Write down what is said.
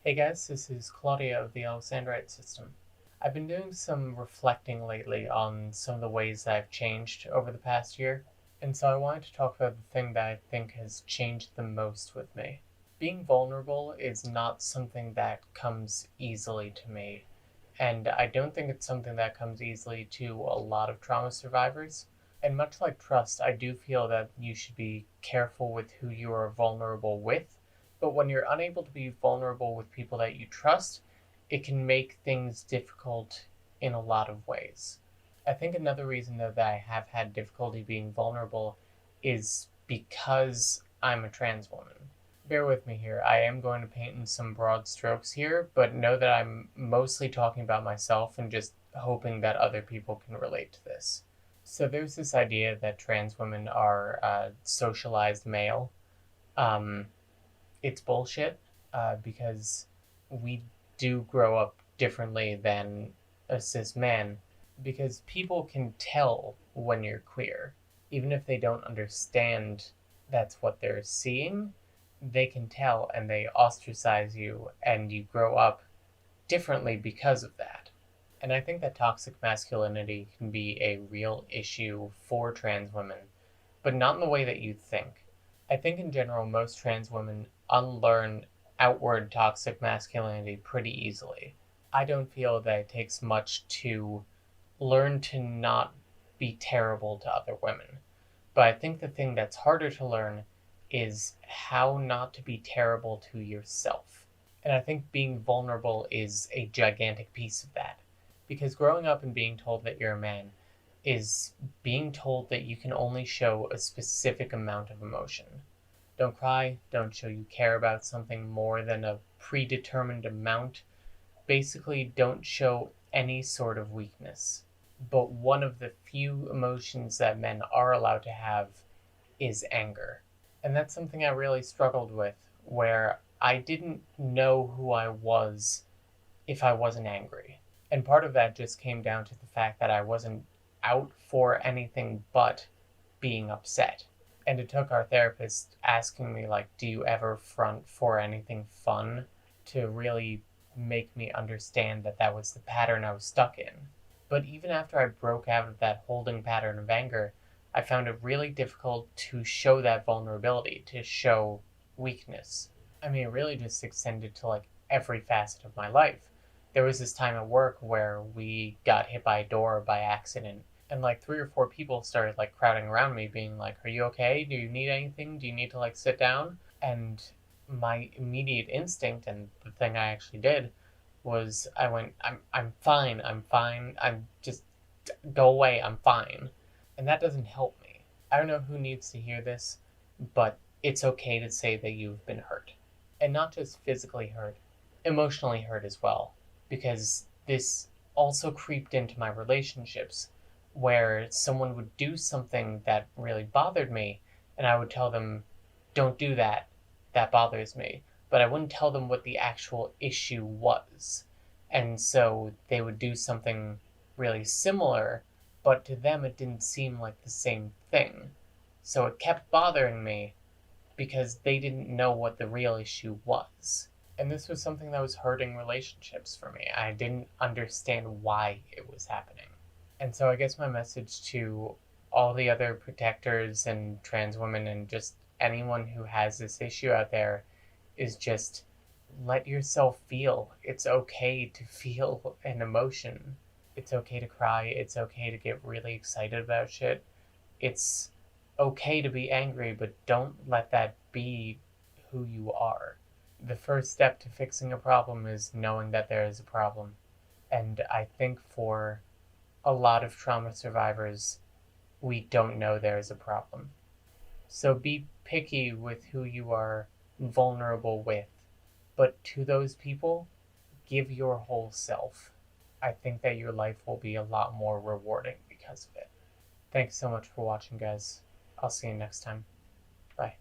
Hey guys, this is Claudia of the Alexandrite system. I've been doing some reflecting lately on some of the ways that I've changed over the past year, and so I wanted to talk about the thing that I think has changed the most with me. Being vulnerable is not something that comes easily to me, and I don't think it's something that comes easily to a lot of trauma survivors. And much like trust, I do feel that you should be careful with who you are vulnerable with. But when you're unable to be vulnerable with people that you trust, it can make things difficult in a lot of ways. I think another reason, though, that I have had difficulty being vulnerable is because I'm a trans woman. Bear with me here. I am going to paint in some broad strokes here, but know that I'm mostly talking about myself and just hoping that other people can relate to this. So there's this idea that trans women are socialized male. Um, it's bullshit because we do grow up differently than a cis man because people can tell when you're queer. Even if they don't understand that's what they're seeing, they can tell and they ostracize you and you grow up differently because of that. And I think that toxic masculinity can be a real issue for trans women, but not in the way that you think. I think in general, most trans women unlearn outward toxic masculinity pretty easily. I don't feel that it takes much to learn to not be terrible to other women. But I think the thing that's harder to learn is how not to be terrible to yourself. And I think being vulnerable is a gigantic piece of that. Because growing up and being told that you're a man is being told that you can only show a specific amount of emotion. Don't cry, don't show you care about something more than a predetermined amount. Basically, don't show any sort of weakness. But one of the few emotions that men are allowed to have is anger. And that's something I really struggled with, where I didn't know who I was if I wasn't angry. And part of that just came down to the fact that I wasn't out for anything but being upset. And it took our therapist asking me, like, do you ever front for anything fun, to really make me understand that that was the pattern I was stuck in. But even after I broke out of that holding pattern of anger, I found it really difficult to show that vulnerability, to show weakness. I mean, it really just extended to like every facet of my life. There was this time at work where we got hit by a door by accident, and like three or four people started like crowding around me, being like, "Are you okay? Do you need anything? Do you need to like sit down?" And my immediate instinct, and the thing I actually did, was I went, I'm fine, I'm fine, I'm just, go away, I'm fine. And that doesn't help me. I don't know who needs to hear this, but it's okay to say that you've been hurt. And not just physically hurt, emotionally hurt as well. Because this also creeped into my relationships, where someone would do something that really bothered me, and I would tell them, don't do that, that bothers me. But I wouldn't tell them what the actual issue was. And so they would do something really similar, but to them it didn't seem like the same thing. So it kept bothering me because they didn't know what the real issue was. And this was something that was hurting relationships for me. I didn't understand why it was happening. And so I guess my message to all the other protectors and trans women and just anyone who has this issue out there is just let yourself feel. It's okay to feel an emotion. It's okay to cry. It's okay to get really excited about shit. It's okay to be angry, but don't let that be who you are. The first step to fixing a problem is knowing that there is a problem. And I think for a lot of trauma survivors, we don't know there is a problem. So be picky with who you are vulnerable with. But to those people, give your whole self. I think that your life will be a lot more rewarding because of it. Thanks so much for watching, guys. I'll see you next time. Bye.